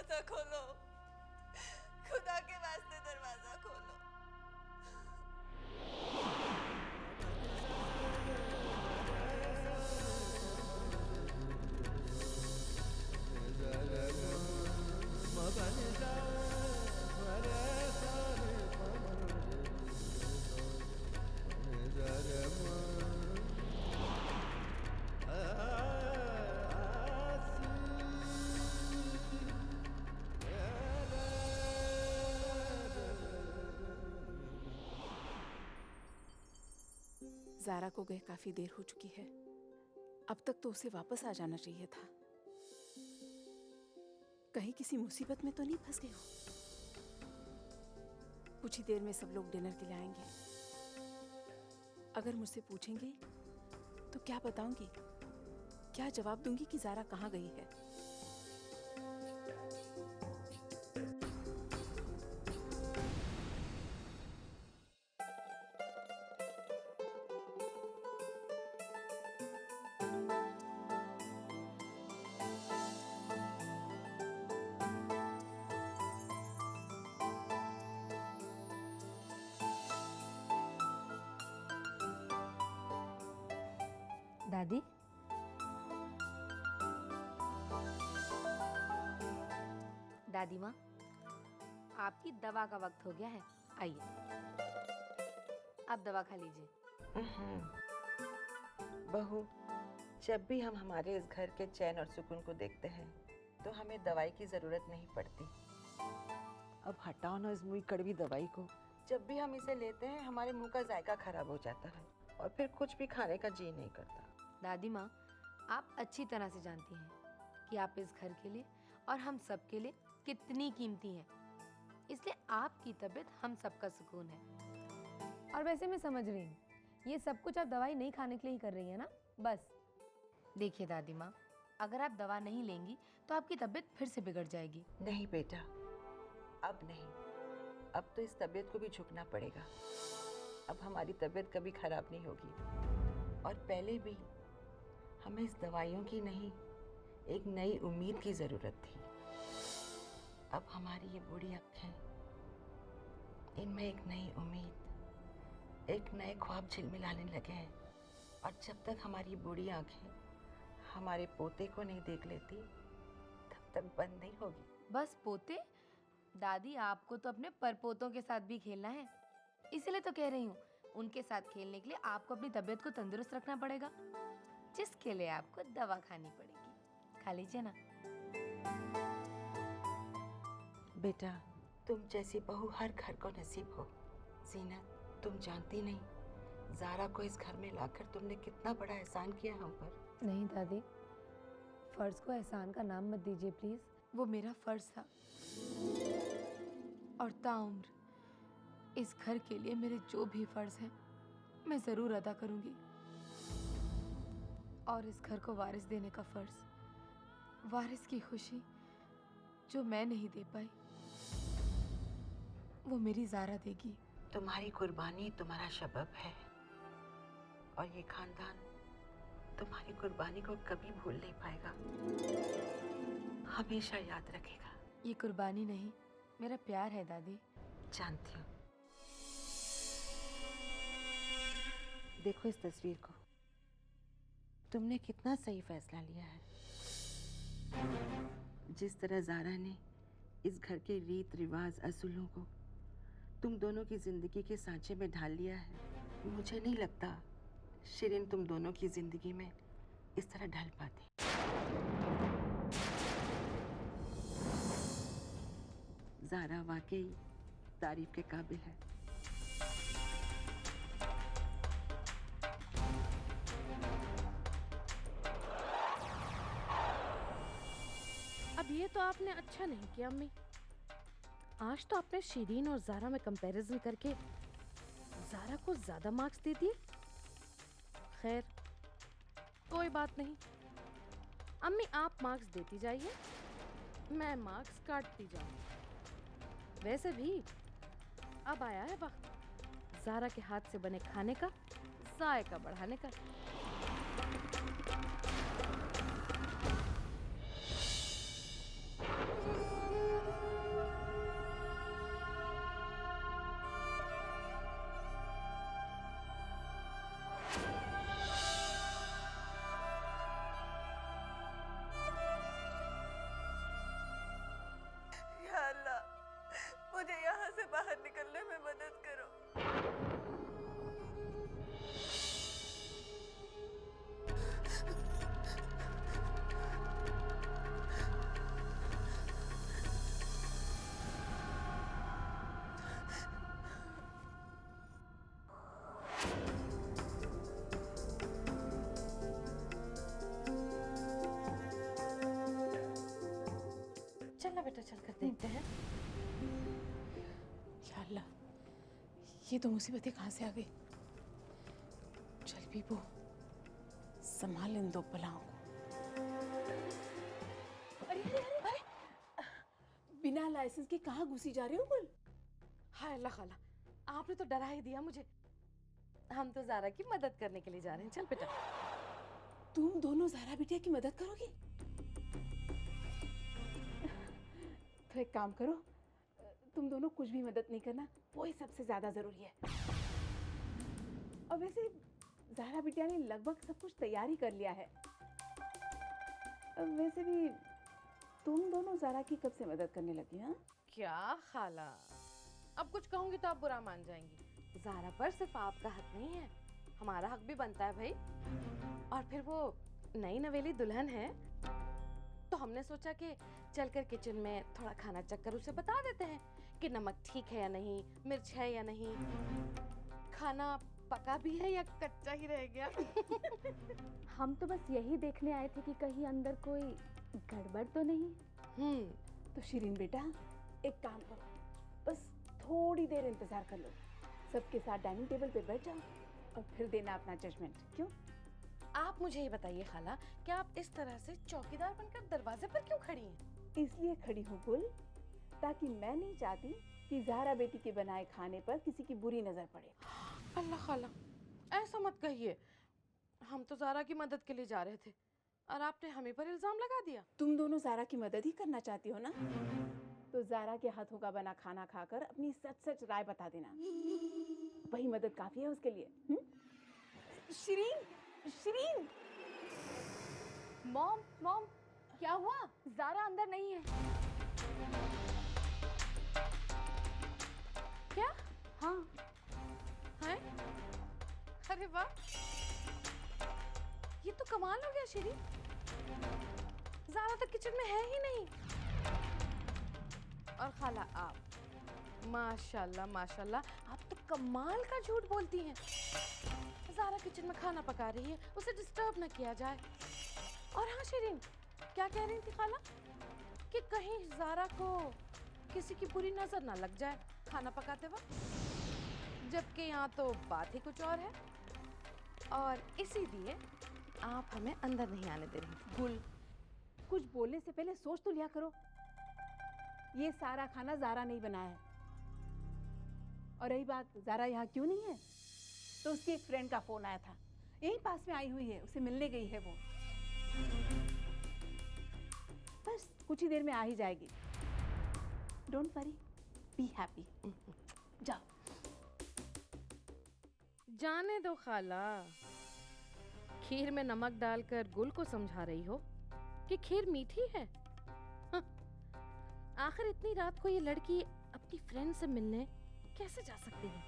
दरवाजा खोलो, खुदा के वास्ते दरवाजा खोलो। ज़ारा को गए काफी देर हो चुकी है। अब तक तो उसे वापस आ जाना चाहिए था। कहीं किसी मुसीबत में तो नहीं फंस गई हो। कुछ ही देर में सब लोग डिनर के लिए आएंगे। अगर मुझसे पूछेंगे तो क्या बताऊंगी? क्या जवाब दूंगी कि ज़ारा कहाँ गई है? दादी, दादी माँ, आपकी दवा का वक्त हो गया है। आइए, आप दवा खा लीजिए। बहू, जब भी हम हमारे इस घर के चैन और सुकून को देखते हैं तो हमें दवाई की जरूरत नहीं पड़ती। अब हटाओ ना इस मुई कड़वी दवाई को। जब भी हम इसे लेते हैं हमारे मुंह का जायका खराब हो जाता है और फिर कुछ भी खाने का जी नहीं करता। दादी माँ, आप अच्छी तरह से जानती हैं कि आप इस घर के लिए और हम सब के लिए कितनी कीमती हैं। इसलिए आपकी तबीयत हम सबका सुकून है। और वैसे मैं समझ रही हूँ, ये सब कुछ आप दवाई नहीं खाने के लिए ही कर रही है ना? बस देखिए दादी माँ, अगर आप दवा नहीं लेंगी तो आपकी तबीयत फिर से बिगड़ जाएगी। नहीं बेटा, अब नहीं। अब तो इस तबीयत को भी झुकना पड़ेगा। अब हमारी तबीयत कभी खराब नहीं होगी। और पहले भी हमें इस दवाइयों की नहीं, एक नई उम्मीद की जरूरत थी। अब हमारी ये बूढ़ी आंखें, इनमें एक नई उम्मीद, एक नए ख्वाब झिलमिलाने लगे हैं। और जब तक हमारी बूढ़ी आंखें हमारे पोते को नहीं देख लेती तब तक बंद नहीं होगी। बस पोते? दादी, आपको तो अपने परपोतों के साथ भी खेलना है। इसीलिए तो कह रही हूँ, उनके साथ खेलने के लिए आपको अपनी तबीयत को तंदुरुस्त रखना पड़ेगा, जिसके लिए आपको दवा खानी पड़ेगी। खा लीजिए ना। बेटा, तुम जैसी बहू हर घर को नसीब हो। जीनत, तुम जानती नहीं, ज़ारा को इस घर में लाकर तुमने कितना बड़ा एहसान किया हम पर। नहीं दादी, फर्ज को एहसान का नाम मत दीजिए प्लीज। वो मेरा फर्ज था और ताउम्र इस घर के लिए मेरे जो भी फर्ज हैं मैं जरूर अदा करूंगी। और इस घर को वारिस देने का फर्ज, वारिस की खुशी जो मैं नहीं दे पाई, वो मेरी ज़ारा देगी। तुम्हारी कुर्बानी तुम्हारा शबब है और ये खानदान तुम्हारी कुर्बानी को कभी भूल नहीं पाएगा, हमेशा याद रखेगा। ये कुर्बानी नहीं, मेरा प्यार है दादी। जानती हूँ। देखो इस तस्वीर को, तुमने कितना सही फैसला लिया है। जिस तरह ज़ारा ने इस घर के रीत रिवाज असूलों को तुम दोनों की जिंदगी के सांचे में ढाल लिया है, मुझे नहीं लगता शिरीन तुम दोनों की जिंदगी में इस तरह ढल पाती। ज़ारा वाकई तारीफ के काबिल है। अब ये तो आपने अच्छा नहीं किया अम्मी। आज तो आपने शिरीन और ज़ारा में कंपैरिजन करके ज़ारा को ज्यादा मार्क्स दे दिए। खैर कोई बात नहीं, अम्मी आप मार्क्स देती जाइए, मैं मार्क्स काटती जाऊँ। वैसे भी अब आया है वक्त ज़ारा के हाथ से बने खाने का जायका बढ़ाने का। मुझे यहाँ से बाहर निकलने में मदद करो। चलना बेटा, चलकर देखते हैं। या अल्लाह, ये तो मुसीबतें कहाँ से आ गई। चल बीबू, संभाल इन दो बलाओं को। अरे अरे अरे अरे, बिना लाइसेंस के कहाँ घुसी जा रही हो गुल? हाय अल्लाह खाला, आपने तो डरा ही दिया मुझे। हम तो ज़ारा की मदद करने के लिए जा रहे हैं। चल बेटा। तुम दोनों ज़ारा बिटिया की मदद करोगी? तो एक काम करो, तुम दोनों कुछ भी मदद नहीं करना, वही सबसे ज्यादा जरूरी है। और वैसे ज़ारा बिटिया ने लगभग सब कुछ तैयारी कर लिया है। वैसे भी तुम दोनों ज़ारा की कब से मदद करने लगी? हाँ, क्या खाला, अब कुछ कहूंगी तो आप बुरा मान जाएंगी। ज़ारा पर सिर्फ आपका हक नहीं है, हमारा हक भी बनता है भाई। और फिर वो नई नवेली दुल्हन है, तो हमने सोचा कि चलकर किचन में थोड़ा खाना चख कर उसे बता देते हैं कि नमक ठीक है या नहीं, मिर्च है या नहीं, खाना पका भी है या कच्चा ही रह गया। हम तो बस यही देखने आए थे कि कहीं अंदर कोई गड़बड़ तो नहीं। तो शिरीन बेटा, एक काम करो, बस थोड़ी देर इंतजार कर लो, सबके साथ डाइनिंग टेबल पे बैठ जाओ और फिर देना अपना जजमेंट। क्यों? आप मुझे ये बताइए खाला, कि आप इस तरह से चौकीदार बनकर दरवाजे पर क्यों खड़ी हैं? इसलिए खड़ी हूँ गुल, ताकि मैं नहीं चाहती कि ज़ारा बेटी के बनाए खाने पर किसी की बुरी नजर पड़े। अल्लाह खाला, ऐसा मत कहिए। हम तो ज़ारा की मदद के लिए जा रहे थे और आपने हमें पर इल्जाम लगा दिया। तुम दोनों ज़ारा की मदद ही करना चाहती हो ना, तो ज़ारा के हाथों का बना खाना खाकर अपनी सच सच राय बता देना, वही मदद काफी है उसके लिए। शिरीन, शिरीन। मॉम मॉम, क्या हुआ? ज़ारा अंदर नहीं है। क्या? हाँ। है? अरे वाह, ये तो कमाल हो गया शिरी। ज़ारा तो किचन में है ही नहीं। और खाला आप, माशाल्लाह माशाल्लाह, आप तो कमाल का झूठ बोलती हैं। ज़ारा किचन में खाना पका रही है, उसे डिस्टर्ब ना किया जाए। और हाँ शिरीन, क्या कह रही थी खाला? कि कहीं ज़ारा को किसी की बुरी नजर ना लग जाए खाना पकाते वक्त, जबकि यहाँ तो बात ही कुछ और है। और इसीलिए आप हमें अंदर नहीं आने दे रही थी। गुल, कुछ बोलने से पहले सोच तो लिया करो। ये सारा खाना ज़ारा नहीं बनाया है। और रही बात ज़ारा यहाँ क्यों नहीं है, तो उसकी एक फ्रेंड का फोन आया था, यहीं पास में आई हुई है, उसे मिलने गई है वो। बस कुछ ही देर में आ ही जाएगी। Don't worry, be happy. जाओ। जाने दो खाला, खीर में नमक डालकर गुल को समझा रही हो कि खीर मीठी है। हाँ। आखिर इतनी रात को ये लड़की अपनी फ्रेंड से मिलने कैसे जा सकती है,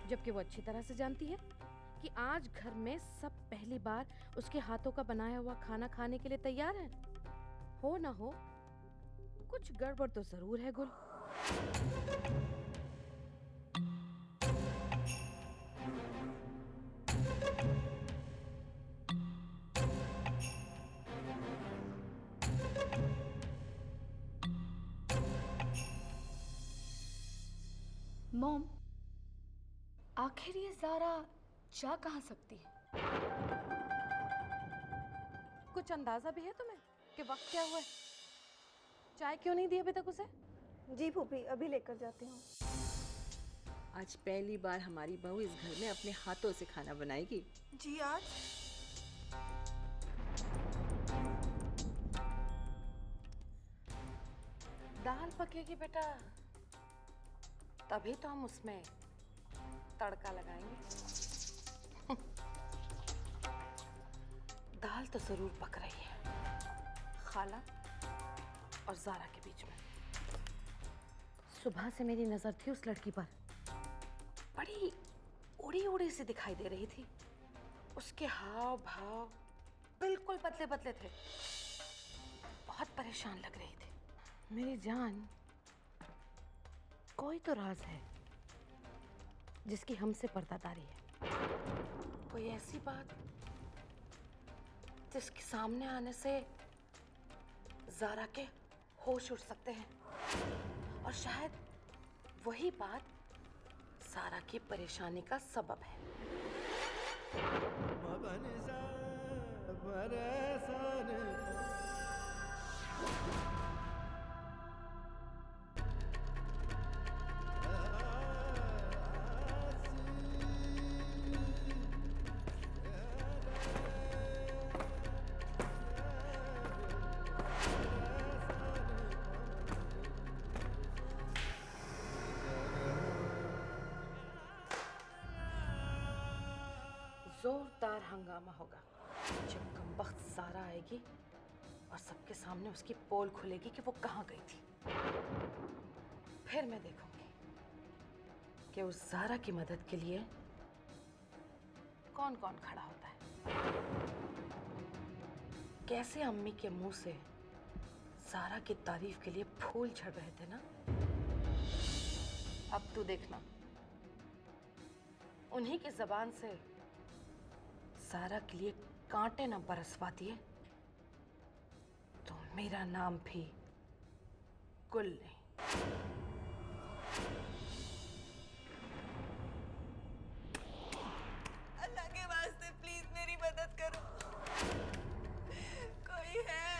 जबकि वो अच्छी तरह से जानती है कि आज घर में सब पहली बार उसके हाथों का बनाया हुआ खाना खाने के लिए तैयार हैं। हो ना हो, कुछ गड़बड़ तो जरूर है गुल। मॉम, आखिर ये ज़ारा जा कहाँ सकती है? कुछ अंदाजा भी है तुम्हें कि वक्त क्या हुआ है? चाय क्यों नहीं दी अभी तक उसे? जी फूफी, अभी लेकर जाती हूँ। आज पहली बार हमारी बहू इस घर में अपने हाथों से खाना बनाएगी। जी आज? दाल पकेगी बेटा, तभी तो हम उसमें तड़का लगाएंगे। दाल तो जरूर पक रही है, खाला और ज़ारा के बीच में। सुबह से मेरी नजर थी उस लड़की पर। बड़ी उड़ी उड़ी सी दिखाई दे रही थी। उसके हाव भाव बिल्कुल पतले पतले थे, बहुत परेशान लग रही थी। मेरी जान, कोई तो राज है जिसकी हमसे पर्दादारी है। कोई ऐसी बात जिसके सामने आने से ज़ारा के होश उड़ सकते हैं, और शायद वही बात ज़ारा की परेशानी का सबब है। जोरदार हंगामा होगा जब कमबख्त ज़ारा आएगी और सबके सामने उसकी पोल खुलेगी कि वो कहाँ गई थी। फिर मैं देखूंगी कि उस ज़ारा की मदद के लिए कौन कौन खड़ा होता है। कैसे अम्मी के मुंह से ज़ारा की तारीफ के लिए फूल झड़ रहे थे ना, अब तू देखना उन्हीं की ज़बान से ज़ारा के लिए कांटे न बरसवा दिए तो मेरा नाम भी गुल नहीं। अल्लाह के वास्ते प्लीज मेरी मदद करो, कोई है?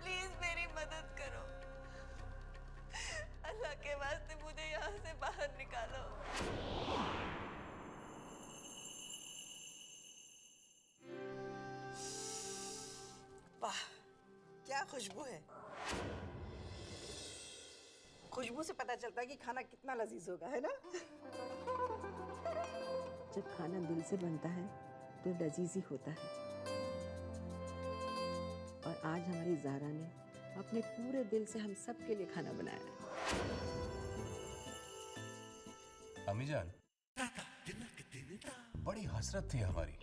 प्लीज मेरी मदद करो, अल्लाह के वास्ते मुझे यहाँ से बाहर निकालो। वाह, क्या खुशबू है। खुशबू से पता चलता है कि खाना कितना लजीज होगा, है ना? जब खाना दिल से बनता है तो लजीज ही होता है। और आज हमारी ज़ारा ने अपने पूरे दिल से हम सब के लिए खाना बनाया है। अम्मी जान, बड़ी हसरत थी हमारी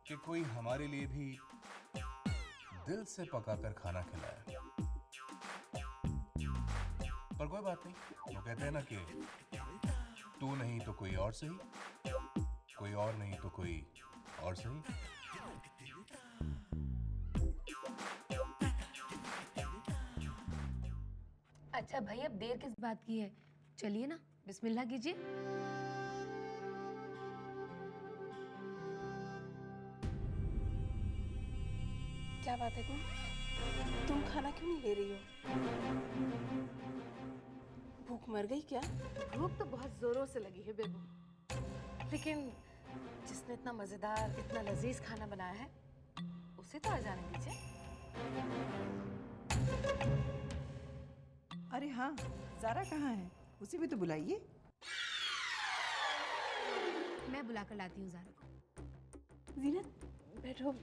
कि कोई हमारे लिए भी दिल से पकाकर खाना खिलाया। पर कोई बात नहीं, वो कहते हैं ना कि तू नहीं तो कोई और सही, कोई और नहीं तो कोई और सही। अच्छा भाई, अब देर किस बात की है, चलिए ना बिस्मिल्लाह कीजिए। क्या बात है गुल, तुम खाना क्यों नहीं ले रही हो? भूख मर गई क्या? भूख तो बहुत जोरों से लगी है बेबू, लेकिन जिसने इतना मजेदार, इतना लजीज खाना बनाया है उसे तो आ जाने दीजिए। अरे हाँ, ज़ारा कहाँ है? उसे भी तो बुलाइए। मैं बुला कर लाती हूँ ज़ारा को। जीनत बैठो,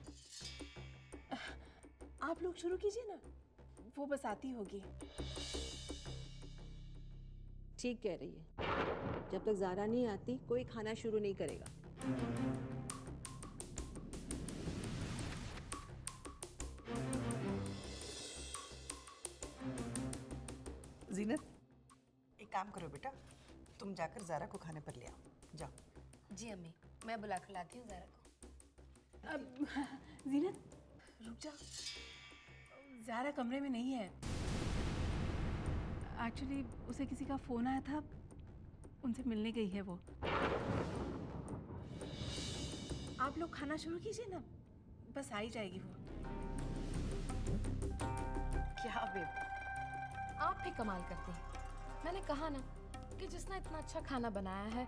आप लोग शुरू कीजिए ना, वो बस आती होगी। ठीक कह रही है, जब तक ज़ारा नहीं आती कोई खाना शुरू नहीं करेगा। जीनत, एक काम करो बेटा, तुम जाकर ज़ारा को खाने पर ले आओ, जाओ। जी अम्मी, मैं बुला कर लाती हूँ ज़ारा को। अब जीनत रुक जा, ज़ारा कमरे में नहीं है। एक्चुअली उसे किसी का फ़ोन आया था, उनसे मिलने गई है वो। आप लोग खाना शुरू कीजिए ना, बस आ ही जाएगी वो। क्या बेबू, आप भी कमाल करती हैं। मैंने कहा ना कि जिसने इतना अच्छा खाना बनाया है,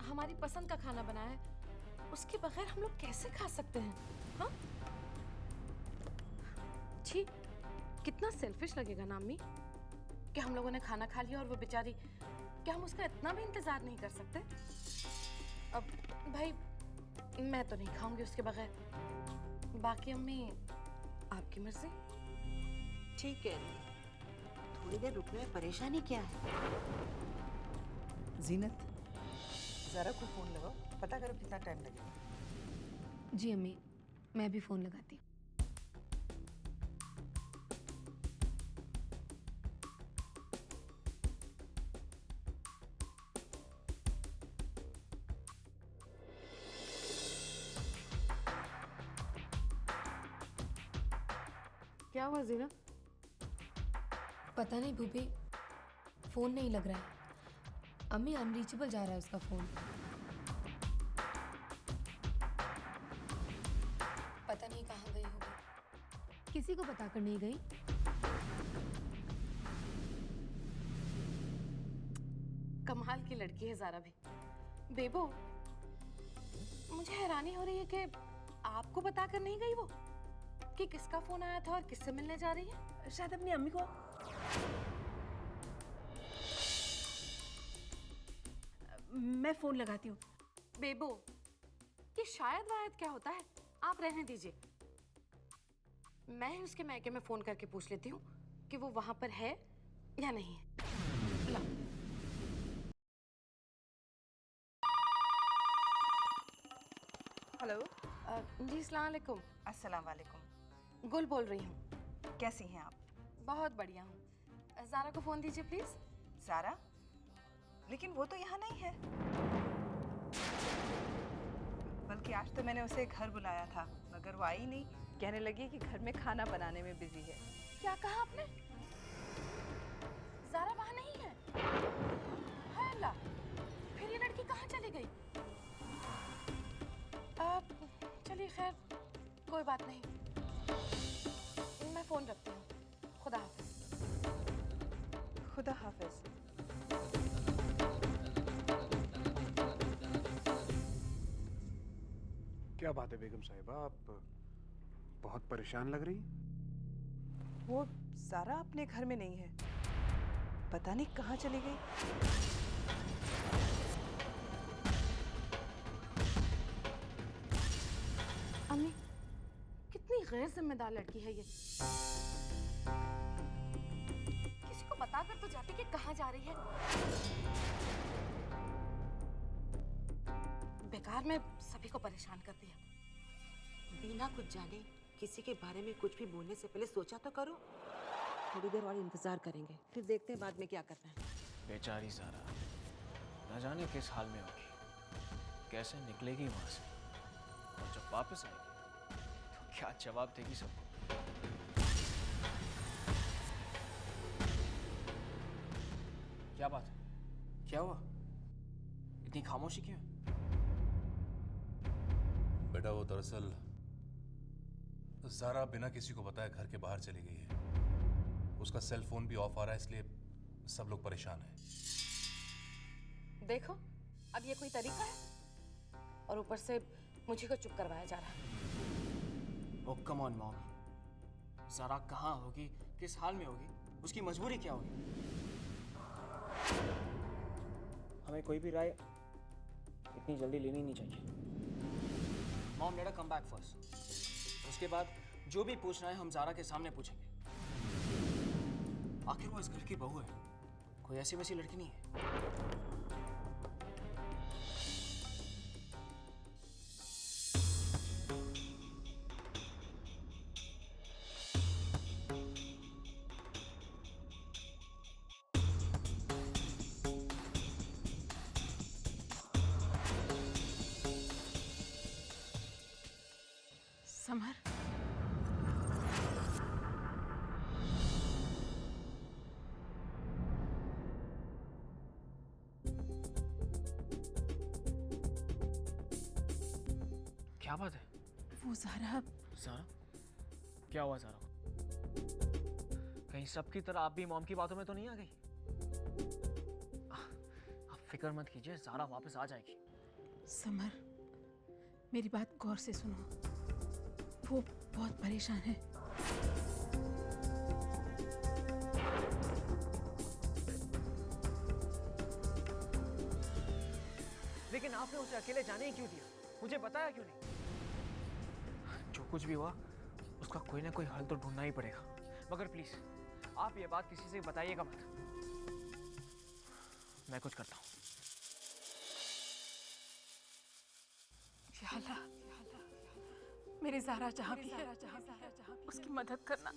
हमारी पसंद का खाना बनाया है, उसके बगैर हम लोग कैसे खा सकते हैं? हाँ, छी, कितना सेल्फिश लगेगा ना अम्मी कि हम लोगों ने खाना खा लिया और वो बेचारी, क्या हम उसका इतना भी इंतजार नहीं कर सकते? अब भाई मैं तो नहीं खाऊंगी उसके बगैर। बाकी अम्मी आपकी मर्जी। ठीक कह रही है, थोड़ी देर रुकने में परेशानी क्या है? जीनत, ज़ारा को फ़ोन लगाओ, पता करो कितना टाइम लगेगा। जी अम्मी, मैं भी फ़ोन लगाती हूँ। क्या हुआ जीना? पता नहीं भूपी, फ़ोन नहीं लग रहा है। अम्मी अनरीचेबल जा रहा है उसका फ़ोन। पता नहीं कहाँ गई होगी। किसी को बताकर नहीं गई? कमाल की लड़की है ज़ारा भी। बेबो, मुझे हैरानी हो रही है कि आपको बताकर नहीं गई वो कि किसका फोन आया था और किससे मिलने जा रही है। शायद अपनी अम्मी को। मैं फोन लगाती हूँ। बेबो, ये शायद वायद क्या होता है, आप रहने दीजिए। मैं ही उसके मैके में फोन करके पूछ लेती हूँ कि वो वहां पर है या नहीं है। ला। हेलो। जी अस्सलाम वालेकुम। अस्सलाम वालेकुम। गुल बोल रही हूँ। कैसी हैं आप? बहुत बढ़िया हूँ। ज़ारा को फोन दीजिए प्लीज। ज़ारा? लेकिन वो तो यहाँ नहीं है। बल्कि आज तो मैंने उसे घर बुलाया था, मगर वो आई नहीं। कहने लगी कि घर में खाना बनाने में बिजी है। क्या कहा आपने? ज़ारा वहाँ नहीं है? हाय अल्लाह, फिर ये लड़की कहाँ चली गई? चलिए खैर, कोई बात नहीं। मैं फोन रखती हूँ। खुदा हाफिज। खुदा हाफिज। क्या बात है बेगम साहिबा, आप बहुत परेशान लग रही हैं। वो ज़ारा अपने घर में नहीं है, पता नहीं कहाँ चली गई। अम्मी, कितनी गैर जिम्मेदार लड़की है ये। किसी को बताकर तो जाती कि कहाँ जा रही है। बेकार में सभी को परेशान कर दिया। बिना कुछ जाने किसी के बारे में कुछ भी बोलने से पहले सोचा तो करो। थोड़ी देर और इंतजार करेंगे, फिर देखते हैं बाद में क्या करना है। बेचारी ज़ारा, न जाने किस हाल में होगी, कैसे निकलेगी वहां से, और जब वापस आएगी तो क्या जवाब देगी सबको। क्या बात है? क्या हुआ? इतनी खामोशी क्यों? बेटा वो दरअसल ज़ारा बिना किसी को बताए घर के बाहर चली गई है। उसका सेल फोन भी ऑफ आ रहा है, इसलिए सब लोग परेशान हैं। देखो, अब ये कोई तरीका है? और ऊपर से मुझे को चुप करवाया जा रहा है। ओह कम ऑन मॉम, ज़ारा कहाँ होगी, किस हाल में होगी, उसकी मजबूरी क्या होगी? हमें कोई भी राय इतनी जल्दी लेनी नहीं चाहिए। Mom let her come back first, उसके बाद जो भी पूछना है हम ज़ारा के सामने पूछेंगे। आखिर वो इस घर की बहू है, कोई ऐसी वैसी लड़की नहीं है। समर, क्या बात है? वो ज़ारा। ज़ारा? क्या हुआ ज़ारा को? कहीं सबकी तरह आप भी मॉम की बातों में तो नहीं आ गई? आप फिक्र मत कीजिए, ज़ारा वापस आ जाएगी। समर, मेरी बात गौर से सुनो। वो बहुत परेशान है। लेकिन आपने उसे अकेले जाने ही क्यों दिया? मुझे बताया क्यों नहीं? जो कुछ भी हुआ उसका कोई ना कोई हल तो ढूंढना ही पड़ेगा। मगर प्लीज आप ये बात किसी से बताइएगा मत। मैं कुछ करता हूँ। या अल्लाह, मेरी ज़ारा जहाँ भी है उसकी मदद करना।